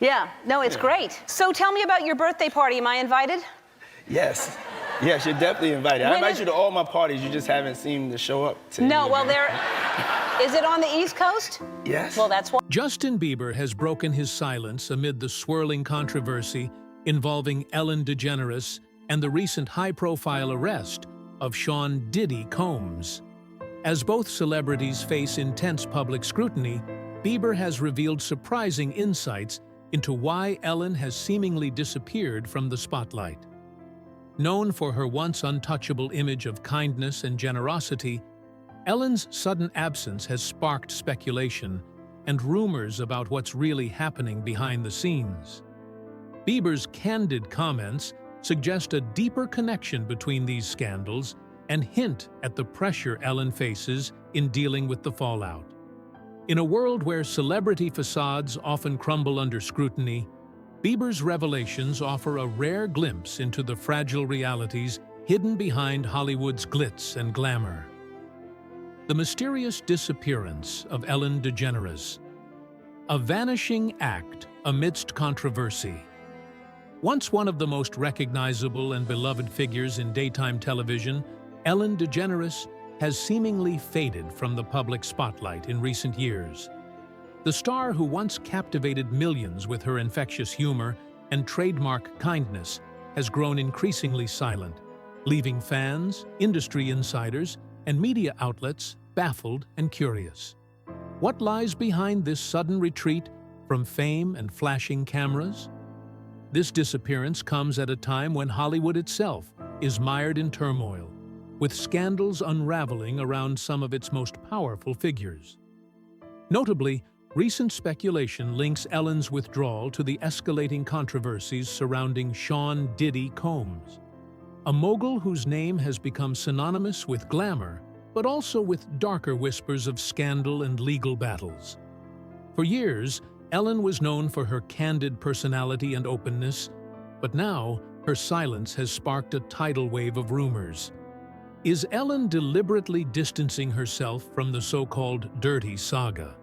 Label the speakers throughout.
Speaker 1: Yeah, no, it's great. So tell me about your birthday party. Am I invited?
Speaker 2: Yes. Yes, you're definitely invited. I invite you to all my parties. You just haven't seemed to show up to
Speaker 1: No,
Speaker 2: any
Speaker 1: well,
Speaker 2: of them.
Speaker 1: is it on the East Coast?
Speaker 2: Yes.
Speaker 1: Well, that's why.
Speaker 3: Justin Bieber has broken his silence amid the swirling controversy involving Ellen DeGeneres and the recent high-profile arrest of Sean Diddy Combs. As both celebrities face intense public scrutiny, Bieber has revealed surprising insights into why Ellen has seemingly disappeared from the spotlight. Known for her once untouchable image of kindness and generosity, Ellen's sudden absence has sparked speculation and rumors about what's really happening behind the scenes. Bieber's candid comments suggest a deeper connection between these scandals and hint at the pressure Ellen faces in dealing with the fallout. In a world where celebrity facades often crumble under scrutiny, Bieber's revelations offer a rare glimpse into the fragile realities hidden behind Hollywood's glitz and glamour. The mysterious disappearance of Ellen DeGeneres, a vanishing act amidst controversy. Once one of the most recognizable and beloved figures in daytime television, Ellen DeGeneres has seemingly faded from the public spotlight in recent years. The star who once captivated millions with her infectious humor and trademark kindness has grown increasingly silent, leaving fans, industry insiders, and media outlets baffled and curious. What lies behind this sudden retreat from fame and flashing cameras? This disappearance comes at a time when Hollywood itself is mired in turmoil, with scandals unraveling around some of its most powerful figures. Notably, recent speculation links Ellen's withdrawal to the escalating controversies surrounding Sean Diddy Combs, a mogul whose name has become synonymous with glamour, but also with darker whispers of scandal and legal battles. For years, Ellen was known for her candid personality and openness, but now her silence has sparked a tidal wave of rumors. Is Ellen deliberately distancing herself from the so-called dirty saga?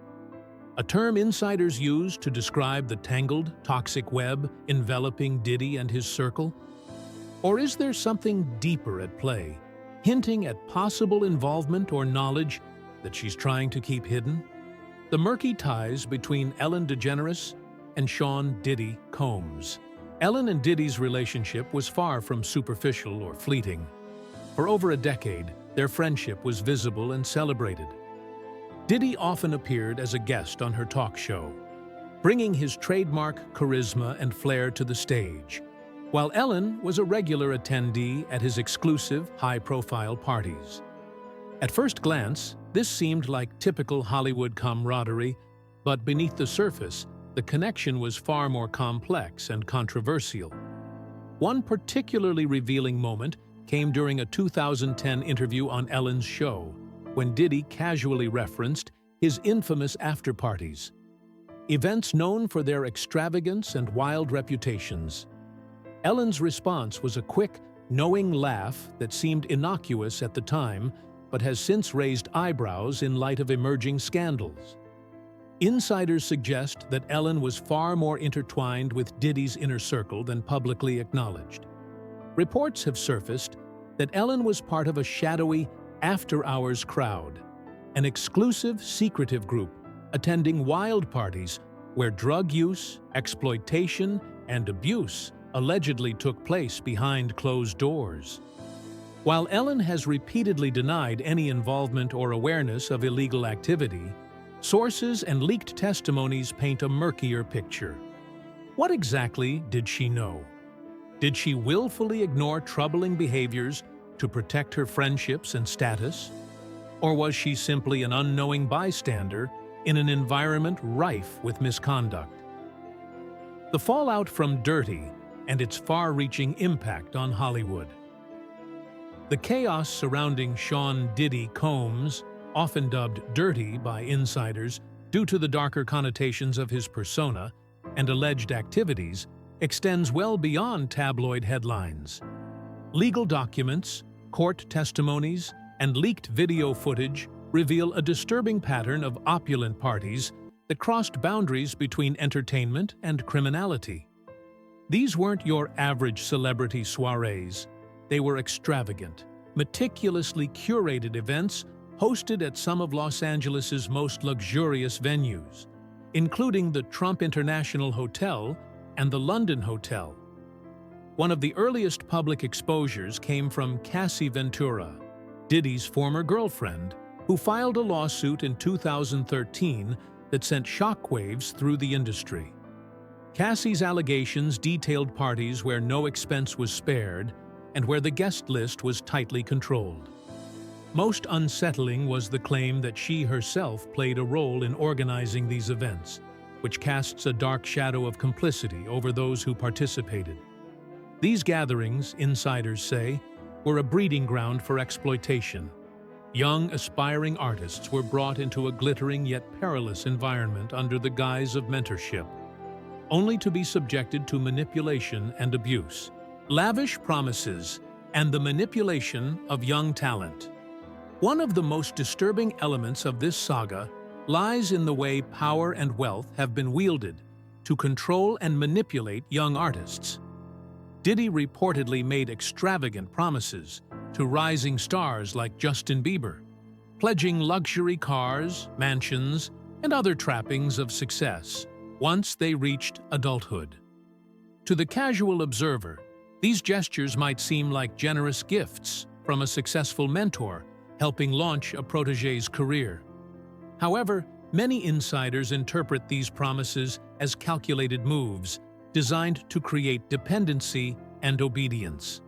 Speaker 3: A term insiders use to describe the tangled, toxic web enveloping Diddy and his circle? Or is there something deeper at play, hinting at possible involvement or knowledge that she's trying to keep hidden? The murky ties between Ellen DeGeneres and Sean Diddy Combs. Ellen and Diddy's relationship was far from superficial or fleeting. For over a decade, their friendship was visible and celebrated. Diddy often appeared as a guest on her talk show, bringing his trademark charisma and flair to the stage, while Ellen was a regular attendee at his exclusive, high-profile parties. At first glance, this seemed like typical Hollywood camaraderie, but beneath the surface, the connection was far more complex and controversial. One particularly revealing moment came during a 2010 interview on Ellen's show, when Diddy casually referenced his infamous after-parties, events known for their extravagance and wild reputations. Ellen's response was a quick, knowing laugh that seemed innocuous at the time, but has since raised eyebrows in light of emerging scandals. Insiders suggest that Ellen was far more intertwined with Diddy's inner circle than publicly acknowledged. Reports have surfaced that Ellen was part of a shadowy, after-hours crowd, an exclusive, secretive group attending wild parties where drug use, exploitation, and abuse allegedly took place behind closed doors. While Ellen has repeatedly denied any involvement or awareness of illegal activity, sources and leaked testimonies paint a murkier picture. What exactly did she know? Did she willfully ignore troubling behaviors to protect her friendships and status? Or was she simply an unknowing bystander in an environment rife with misconduct? The fallout from Dirty and its far-reaching impact on Hollywood. The chaos surrounding Sean Diddy Combs, often dubbed Dirty by insiders due to the darker connotations of his persona and alleged activities, extends well beyond tabloid headlines. Legal documents, court testimonies, and leaked video footage reveal a disturbing pattern of opulent parties that crossed boundaries between entertainment and criminality. These weren't your average celebrity soirees. They were extravagant, meticulously curated events hosted at some of Los Angeles's most luxurious venues, including the Trump International Hotel and the London Hotel. One of the earliest public exposures came from Cassie Ventura, Diddy's former girlfriend, who filed a lawsuit in 2013 that sent shockwaves through the industry. Cassie's allegations detailed parties where no expense was spared and where the guest list was tightly controlled. Most unsettling was the claim that she herself played a role in organizing these events, which casts a dark shadow of complicity over those who participated. These gatherings, insiders say, were a breeding ground for exploitation. Young, aspiring artists were brought into a glittering yet perilous environment under the guise of mentorship, only to be subjected to manipulation and abuse, lavish promises, and the manipulation of young talent. One of the most disturbing elements of this saga lies in the way power and wealth have been wielded to control and manipulate young artists. Diddy reportedly made extravagant promises to rising stars like Justin Bieber, pledging luxury cars, mansions, and other trappings of success once they reached adulthood. To the casual observer, these gestures might seem like generous gifts from a successful mentor helping launch a protege's career. However, many insiders interpret these promises as calculated moves designed to create dependency and obedience.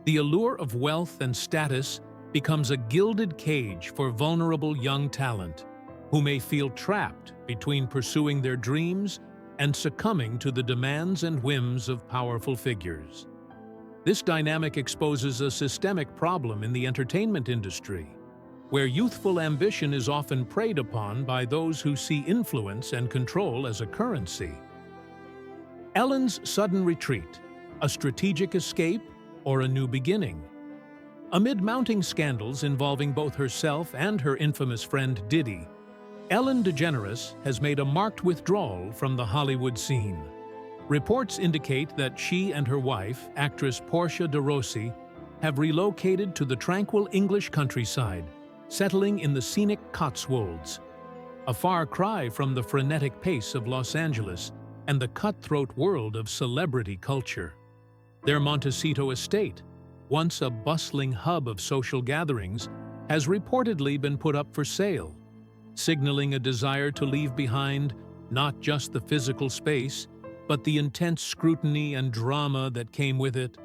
Speaker 3: The allure of wealth and status becomes a gilded cage for vulnerable young talent who may feel trapped between pursuing their dreams and succumbing to the demands and whims of powerful figures. This dynamic exposes a systemic problem in the entertainment industry, where youthful ambition is often preyed upon by those who see influence and control as a currency. Ellen's sudden retreat, a strategic escape, or a new beginning? Amid mounting scandals involving both herself and her infamous friend Diddy, Ellen DeGeneres has made a marked withdrawal from the Hollywood scene. Reports indicate that she and her wife, actress Portia de Rossi, have relocated to the tranquil English countryside, settling in the scenic Cotswolds, a far cry from the frenetic pace of Los Angeles and the cutthroat world of celebrity culture. Their Montecito estate, once a bustling hub of social gatherings, has reportedly been put up for sale, signaling a desire to leave behind not just the physical space, but the intense scrutiny and drama that came with it.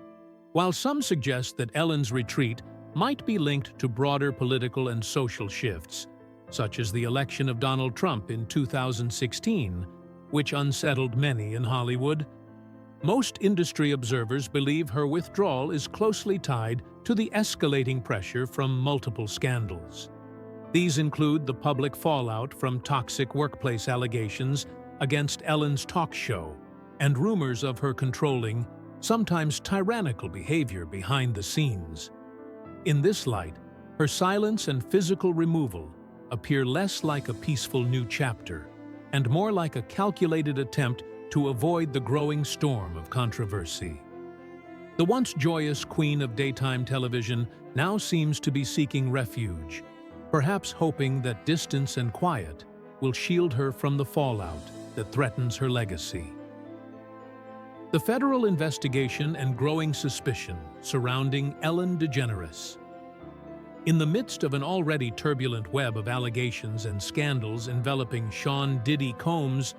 Speaker 3: While some suggest that Ellen's retreat might be linked to broader political and social shifts, such as the election of Donald Trump in 2016, which unsettled many in Hollywood, most industry observers believe her withdrawal is closely tied to the escalating pressure from multiple scandals. These include the public fallout from toxic workplace allegations against Ellen's talk show and rumors of her controlling, sometimes tyrannical behavior behind the scenes. In this light, her silence and physical removal appear less like a peaceful new chapter and more like a calculated attempt to avoid the growing storm of controversy. The once joyous queen of daytime television now seems to be seeking refuge, perhaps hoping that distance and quiet will shield her from the fallout that threatens her legacy. The federal investigation and growing suspicion surrounding Ellen DeGeneres. In the midst of an already turbulent web of allegations and scandals enveloping Sean Diddy Combs,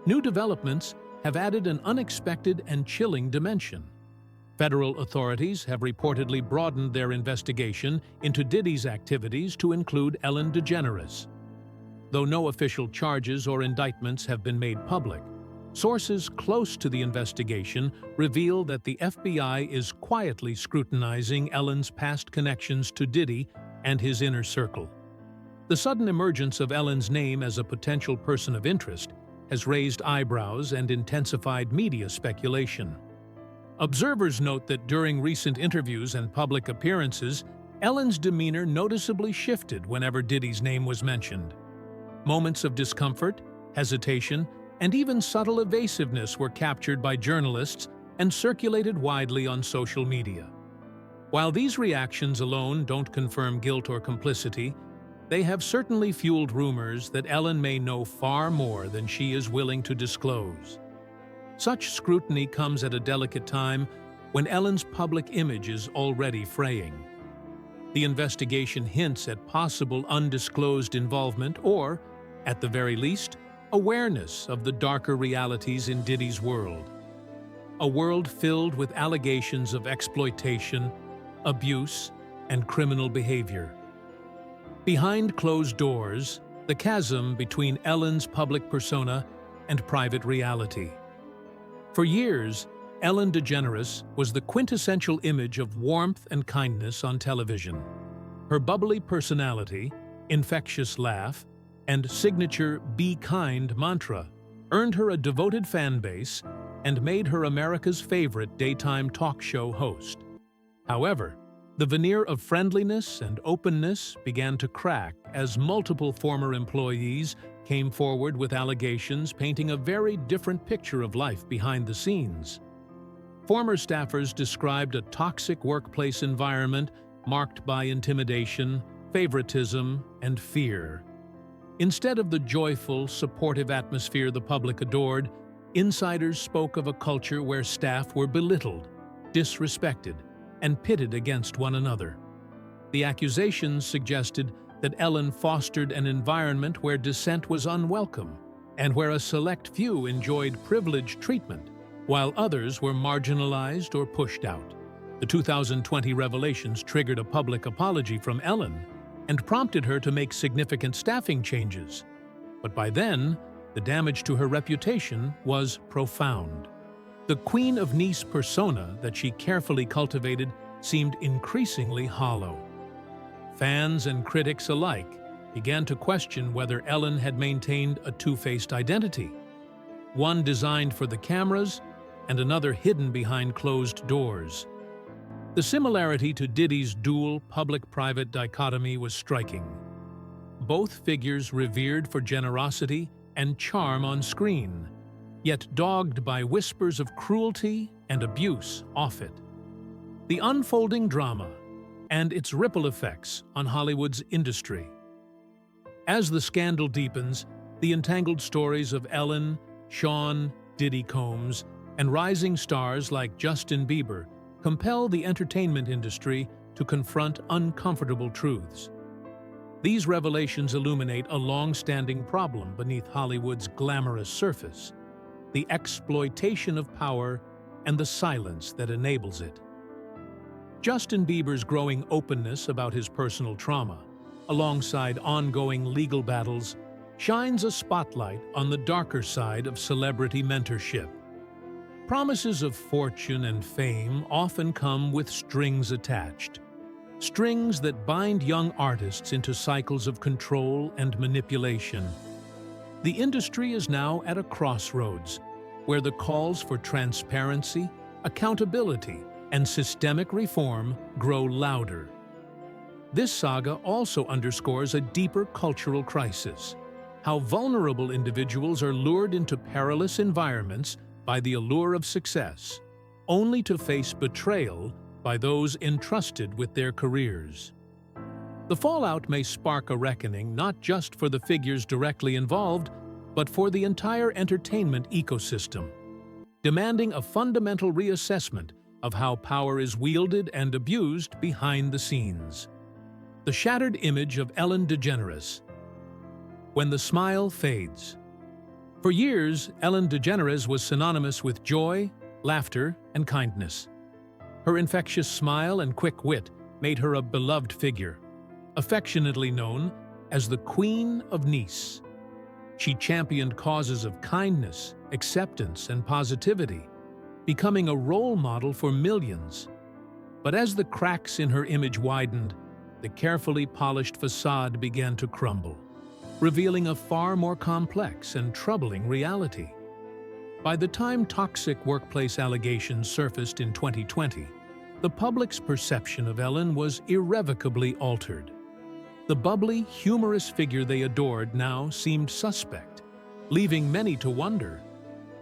Speaker 3: new developments have added an unexpected and chilling dimension. Federal authorities have reportedly broadened their investigation into Diddy's activities to include Ellen DeGeneres. Though no official charges or indictments have been made public, sources close to the investigation reveal that the FBI is quietly scrutinizing Ellen's past connections to Diddy and his inner circle. The sudden emergence of Ellen's name as a potential person of interest has raised eyebrows and intensified media speculation. Observers note that during recent interviews and public appearances, Ellen's demeanor noticeably shifted whenever Diddy's name was mentioned. Moments of discomfort hesitation, and even subtle evasiveness were captured by journalists and circulated widely on social media. While these reactions alone don't confirm guilt or complicity, they have certainly fueled rumors that Ellen may know far more than she is willing to disclose. Such scrutiny comes at a delicate time when Ellen's public image is already fraying. The investigation hints at possible undisclosed involvement or, at the very least, awareness of the darker realities in Diddy's world. A world filled with allegations of exploitation, abuse, and criminal behavior. Behind closed doors, the chasm between Ellen's public persona and private reality. For years, Ellen DeGeneres was the quintessential image of warmth and kindness on television. Her bubbly personality, infectious laugh, and signature "Be Kind" mantra earned her a devoted fan base and made her America's favorite daytime talk show host. However, the veneer of friendliness and openness began to crack as multiple former employees came forward with allegations painting a very different picture of life behind the scenes. Former staffers described a toxic workplace environment marked by intimidation, favoritism, and fear. Instead of the joyful, supportive atmosphere the public adored, insiders spoke of a culture where staff were belittled, disrespected, and pitted against one another. The accusations suggested that Ellen fostered an environment where dissent was unwelcome and where a select few enjoyed privileged treatment, while others were marginalized or pushed out. The 2020 revelations triggered a public apology from Ellen and prompted her to make significant staffing changes. But by then, the damage to her reputation was profound. The Queen of Nice persona that she carefully cultivated seemed increasingly hollow. Fans and critics alike began to question whether Ellen had maintained a two-faced identity, one designed for the cameras and another hidden behind closed doors. The similarity to Diddy's dual public-private dichotomy was striking. Both figures revered for generosity and charm on screen, yet dogged by whispers of cruelty and abuse off it. The unfolding drama and its ripple effects on Hollywood's industry. As the scandal deepens, the entangled stories of Ellen, Sean, Diddy Combs, and rising stars like Justin Bieber compel the entertainment industry to confront uncomfortable truths. These revelations illuminate a long-standing problem beneath Hollywood's glamorous surface: the exploitation of power and the silence that enables it. Justin Bieber's growing openness about his personal trauma, alongside ongoing legal battles, shines a spotlight on the darker side of celebrity mentorship. Promises of fortune and fame often come with strings attached. Strings that bind young artists into cycles of control and manipulation. The industry is now at a crossroads, where the calls for transparency, accountability, and systemic reform grow louder. This saga also underscores a deeper cultural crisis: how vulnerable individuals are lured into perilous environments by the allure of success, only to face betrayal by those entrusted with their careers. The fallout may spark a reckoning not just for the figures directly involved, but for the entire entertainment ecosystem, demanding a fundamental reassessment of how power is wielded and abused behind the scenes. The shattered image of Ellen DeGeneres. When the smile fades. For years, Ellen DeGeneres was synonymous with joy, laughter, and kindness. Her infectious smile and quick wit made her a beloved figure, affectionately known as the Queen of Nice. She championed causes of kindness, acceptance, and positivity, becoming a role model for millions. But as the cracks in her image widened, the carefully polished facade began to crumble, revealing a far more complex and troubling reality. By the time toxic workplace allegations surfaced in 2020, the public's perception of Ellen was irrevocably altered. The bubbly, humorous figure they adored now seemed suspect, leaving many to wonder,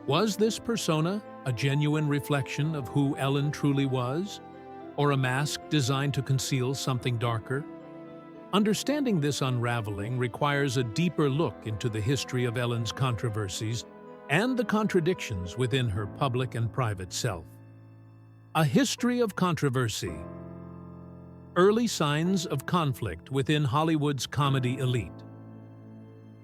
Speaker 3: was this persona a genuine reflection of who Ellen truly was, or a mask designed to conceal something darker? Understanding this unraveling requires a deeper look into the history of Ellen's controversies and the contradictions within her public and private self. A history of controversy. Early signs of conflict within Hollywood's comedy elite.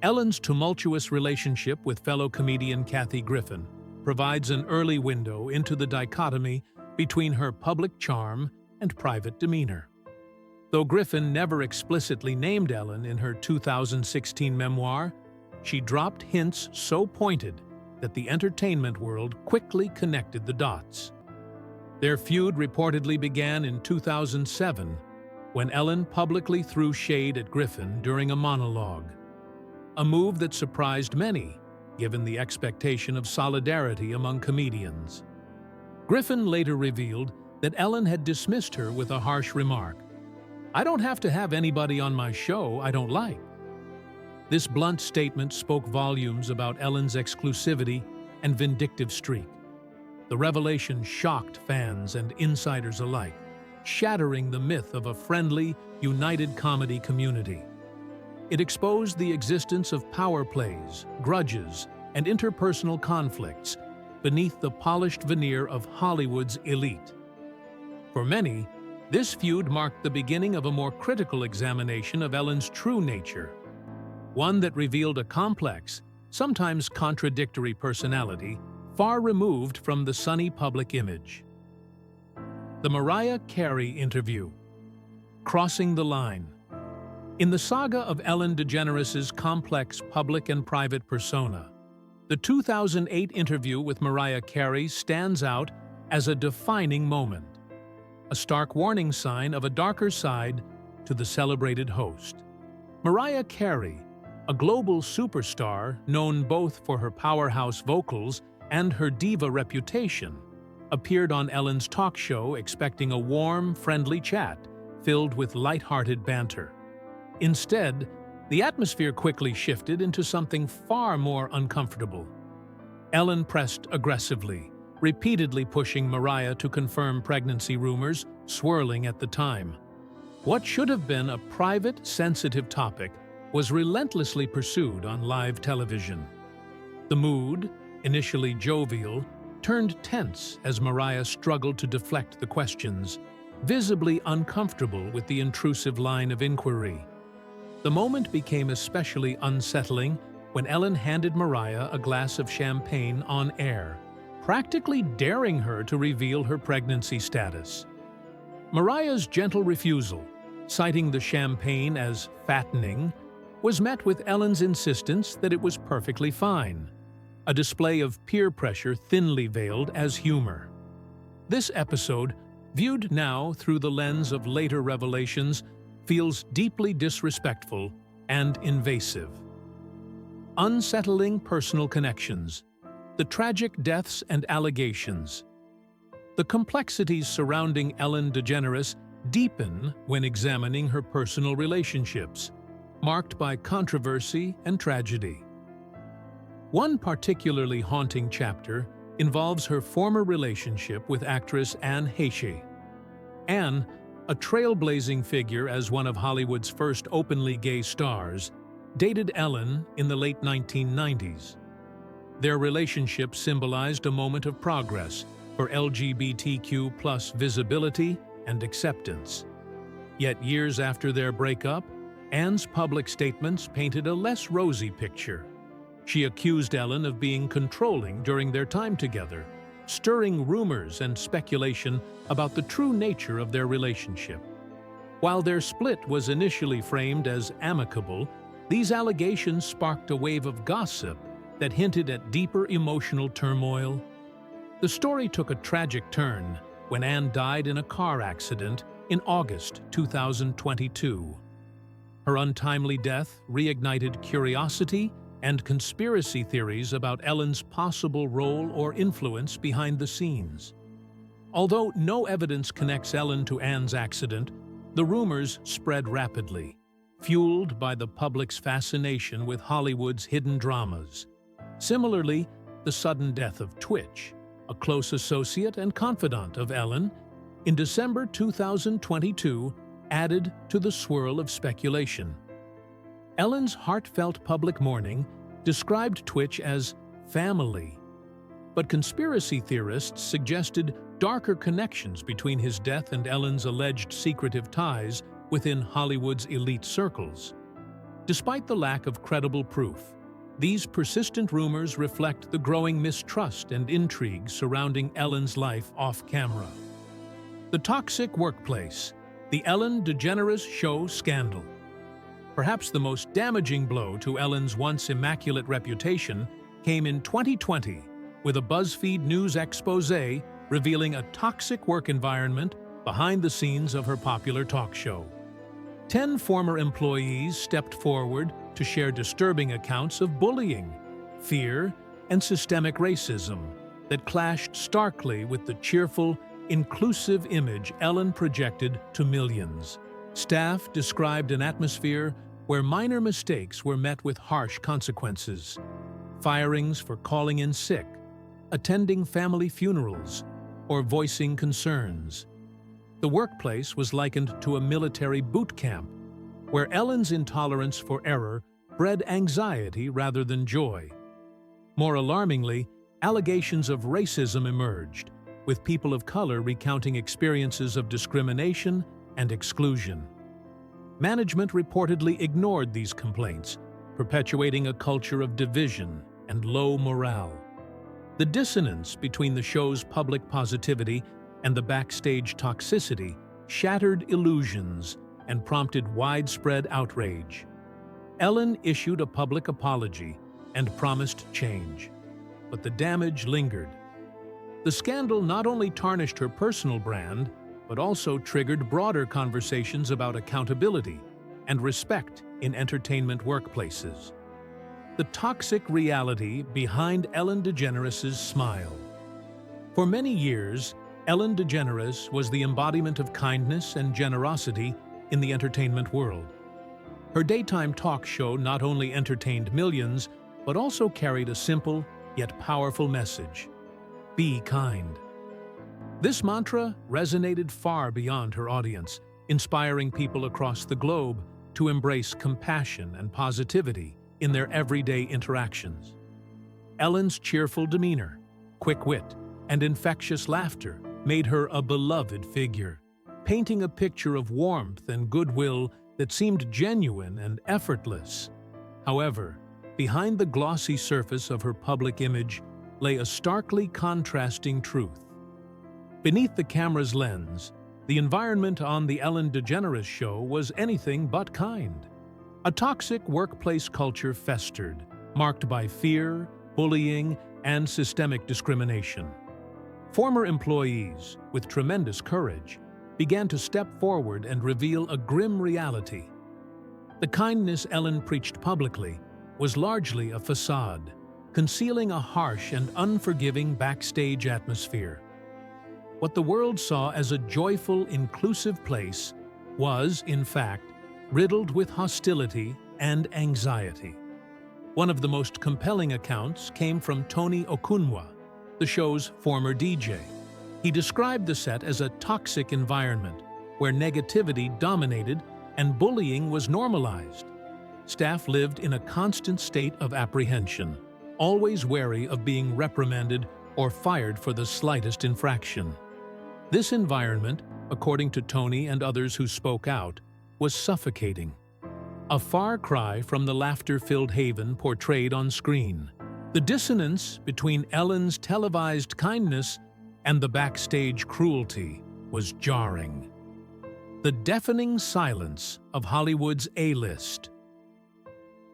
Speaker 3: Ellen's tumultuous relationship with fellow comedian Kathy Griffin provides an early window into the dichotomy between her public charm and private demeanor. Though Griffin never explicitly named Ellen in her 2016 memoir, she dropped hints so pointed that the entertainment world quickly connected the dots. Their feud reportedly began in 2007, when Ellen publicly threw shade at Griffin during a monologue, a move that surprised many, given the expectation of solidarity among comedians. Griffin later revealed that Ellen had dismissed her with a harsh remark, "I don't have to have anybody on my show I don't like." This blunt statement spoke volumes about Ellen's exclusivity and vindictive streak. The revelation shocked fans and insiders alike, shattering the myth of a friendly, united comedy community. It exposed the existence of power plays, grudges, and interpersonal conflicts beneath the polished veneer of Hollywood's elite. For many, this feud marked the beginning of a more critical examination of Ellen's true nature, one that revealed a complex, sometimes contradictory personality far removed from the sunny public image. The Mariah Carey interview. Crossing the line. In the saga of Ellen DeGeneres' complex public and private persona, the 2008 interview with Mariah Carey stands out as a defining moment, a stark warning sign of a darker side to the celebrated host. Mariah Carey, a global superstar known both for her powerhouse vocals and her diva reputation, appeared on Ellen's talk show expecting a warm, friendly chat filled with lighthearted banter. Instead, the atmosphere quickly shifted into something far more uncomfortable. Ellen pressed aggressively, repeatedly pushing Mariah to confirm pregnancy rumors swirling at the time. What should have been a private, sensitive topic was relentlessly pursued on live television. The mood, initially jovial, turned tense as Mariah struggled to deflect the questions, visibly uncomfortable with the intrusive line of inquiry. The moment became especially unsettling when Ellen handed Mariah a glass of champagne on air, practically daring her to reveal her pregnancy status. Mariah's gentle refusal, citing the champagne as fattening, was met with Ellen's insistence that it was perfectly fine, a display of peer pressure thinly veiled as humor. This episode, viewed now through the lens of later revelations, feels deeply disrespectful and invasive. Unsettling personal connections, the tragic deaths and allegations. The complexities surrounding Ellen DeGeneres deepen when examining her personal relationships, marked by controversy and tragedy. One particularly haunting chapter involves her former relationship with actress Anne Heche. Anne, a trailblazing figure as one of Hollywood's first openly gay stars, dated Ellen in the late 1990s. Their relationship symbolized a moment of progress for LGBTQ+ visibility and acceptance. Yet years after their breakup, Anne's public statements painted a less rosy picture. She accused Ellen of being controlling during their time together, stirring rumors and speculation about the true nature of their relationship. While their split was initially framed as amicable, these allegations sparked a wave of gossip that hinted at deeper emotional turmoil. The story took a tragic turn when Anne died in a car accident in August 2022. Her untimely death reignited curiosity and conspiracy theories about Ellen's possible role or influence behind the scenes. Although no evidence connects Ellen to Anne's accident, the rumors spread rapidly, fueled by the public's fascination with Hollywood's hidden dramas. Similarly, the sudden death of Twitch, a close associate and confidant of Ellen, in December 2022 added to the swirl of speculation. Ellen's heartfelt public mourning described Twitch as family, but conspiracy theorists suggested darker connections between his death and Ellen's alleged secretive ties within Hollywood's elite circles. Despite the lack of credible proof, these persistent rumors reflect the growing mistrust and intrigue surrounding Ellen's life off-camera. The toxic workplace, the Ellen DeGeneres show scandal. Perhaps the most damaging blow to Ellen's once immaculate reputation came in 2020 with a BuzzFeed News expose revealing a toxic work environment behind the scenes of her popular talk show. 10 former employees stepped forward to share disturbing accounts of bullying, fear, and systemic racism that clashed starkly with the cheerful, inclusive image Ellen projected to millions. Staff described an atmosphere where minor mistakes were met with harsh consequences. Firings for calling in sick, attending family funerals, or voicing concerns. The workplace was likened to a military boot camp, where Ellen's intolerance for error bred anxiety rather than joy. More alarmingly, allegations of racism emerged, with people of color recounting experiences of discrimination and exclusion. Management reportedly ignored these complaints, perpetuating a culture of division and low morale. The dissonance between the show's public positivity and the backstage toxicity shattered illusions and prompted widespread outrage. Ellen issued a public apology and promised change, but the damage lingered. The scandal not only tarnished her personal brand, but also triggered broader conversations about accountability and respect in entertainment workplaces. The toxic reality behind Ellen DeGeneres' smile. For many years, Ellen DeGeneres was the embodiment of kindness and generosity in the entertainment world. Her daytime talk show not only entertained millions, but also carried a simple yet powerful message: be kind. This mantra resonated far beyond her audience, inspiring people across the globe to embrace compassion and positivity in their everyday interactions. Ellen's cheerful demeanor, quick wit, and infectious laughter made her a beloved figure, painting a picture of warmth and goodwill that seemed genuine and effortless. However, behind the glossy surface of her public image lay a starkly contrasting truth. Beneath the camera's lens, the environment on The Ellen DeGeneres Show was anything but kind. A toxic workplace culture festered, marked by fear, bullying, and systemic discrimination. Former employees, with tremendous courage, began to step forward and reveal a grim reality. The kindness Ellen preached publicly was largely a facade, concealing a harsh and unforgiving backstage atmosphere. What the world saw as a joyful, inclusive place was, in fact, riddled with hostility and anxiety. One of the most compelling accounts came from Tony Okunwa, the show's former DJ. He described the set as a toxic environment where negativity dominated and bullying was normalized. Staff lived in a constant state of apprehension, always wary of being reprimanded or fired for the slightest infraction. This environment, according to Tony and others who spoke out, was suffocating. A far cry from the laughter-filled haven portrayed on screen. The dissonance between Ellen's televised kindness and the backstage cruelty was jarring. The deafening silence of Hollywood's A-list.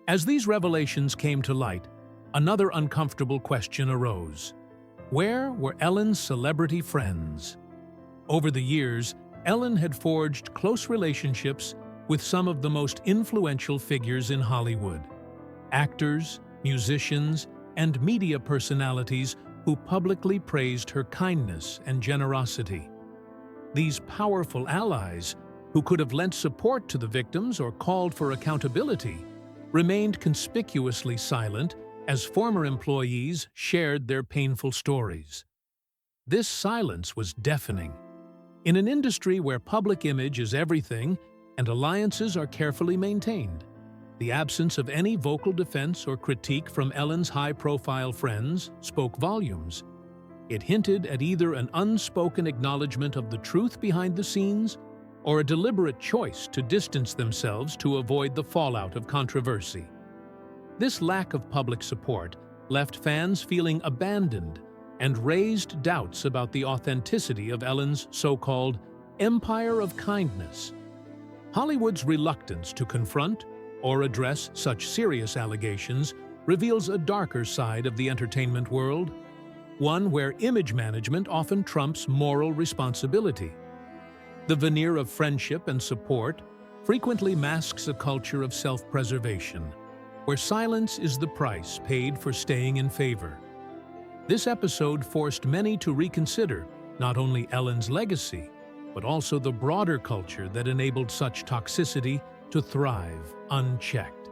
Speaker 3: As these revelations came to light, another uncomfortable question arose. Where were Ellen's celebrity friends? Over the years, Ellen had forged close relationships with some of the most influential figures in Hollywood. Actors, musicians, and media personalities who publicly praised her kindness and generosity. These powerful allies, who could have lent support to the victims or called for accountability, remained conspicuously silent as former employees shared their painful stories. This silence was deafening. In an industry where public image is everything and alliances are carefully maintained, the absence of any vocal defense or critique from Ellen's high-profile friends spoke volumes. It hinted at either an unspoken acknowledgement of the truth behind the scenes or a deliberate choice to distance themselves to avoid the fallout of controversy. This lack of public support left fans feeling abandoned and raised doubts about the authenticity of Ellen's so-called empire of kindness. Hollywood's reluctance to confront or address such serious allegations reveals a darker side of the entertainment world, one where image management often trumps moral responsibility. The veneer of friendship and support frequently masks a culture of self-preservation, where silence is the price paid for staying in favor. This episode forced many to reconsider not only Ellen's legacy, but also the broader culture that enabled such toxicity to thrive unchecked.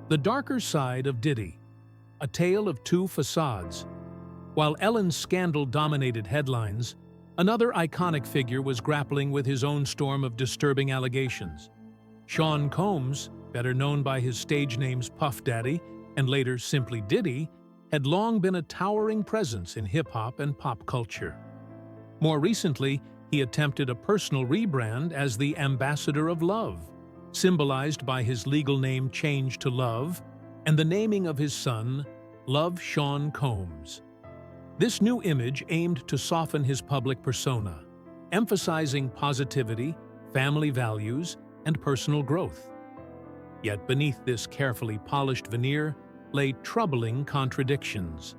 Speaker 3: The darker side of Diddy, a tale of two facades. While Ellen's scandal dominated headlines, another iconic figure was grappling with his own storm of disturbing allegations. Sean Combs, better known by his stage names Puff Daddy and later simply Diddy, had long been a towering presence in hip-hop and pop culture. More recently, he attempted a personal rebrand as the Ambassador of Love, symbolized by his legal name changed to Love and the naming of his son, Love Sean Combs. This new image aimed to soften his public persona, emphasizing positivity, family values, and personal growth. Yet beneath this carefully polished veneer lay troubling contradictions.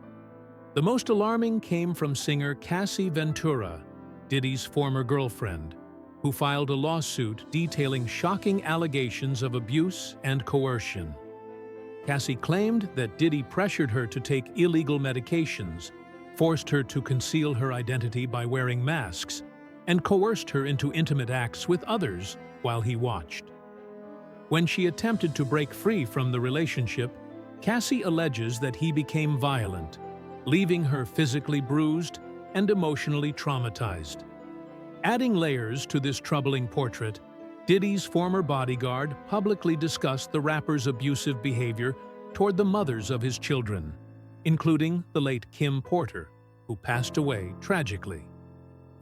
Speaker 3: The most alarming came from singer Cassie Ventura, Diddy's former girlfriend, who filed a lawsuit detailing shocking allegations of abuse and coercion. Cassie claimed that Diddy pressured her to take illegal medications, forced her to conceal her identity by wearing masks, and coerced her into intimate acts with others while he watched. When she attempted to break free from the relationship, Cassie alleges that he became violent, leaving her physically bruised and emotionally traumatized. Adding layers to this troubling portrait, Diddy's former bodyguard publicly discussed the rapper's abusive behavior toward the mothers of his children, including the late Kim Porter, who passed away tragically.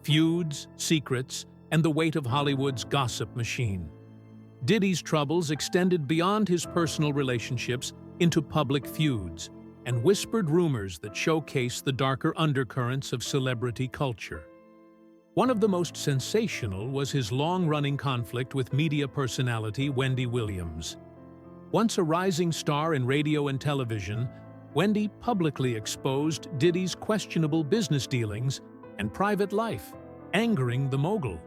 Speaker 3: Feuds, secrets, and the weight of Hollywood's gossip machine. Diddy's troubles extended beyond his personal relationships into public feuds and whispered rumors that showcase the darker undercurrents of celebrity culture. One of the most sensational was his long-running conflict with media personality Wendy Williams. Once a rising star in radio and television, Wendy publicly exposed Diddy's questionable business dealings and private life, angering the mogul.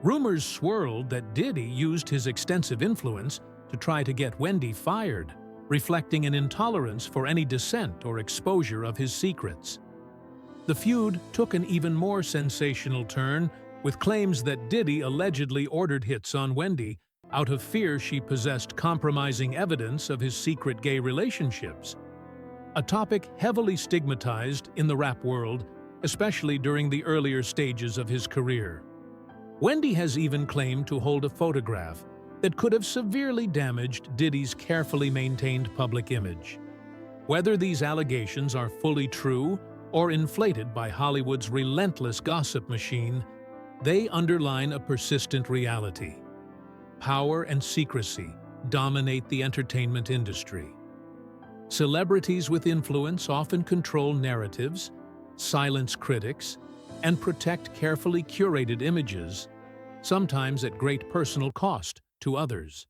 Speaker 3: Rumors swirled that Diddy used his extensive influence to try to get Wendy fired, reflecting an intolerance for any dissent or exposure of his secrets. The feud took an even more sensational turn, with claims that Diddy allegedly ordered hits on Wendy out of fear she possessed compromising evidence of his secret gay relationships, a topic heavily stigmatized in the rap world, especially during the earlier stages of his career. Wendy has even claimed to hold a photograph that could have severely damaged Diddy's carefully maintained public image. Whether these allegations are fully true or inflated by Hollywood's relentless gossip machine, they underline a persistent reality. Power and secrecy dominate the entertainment industry. Celebrities with influence often control narratives, silence critics, and protect carefully curated images, sometimes at great personal cost to others.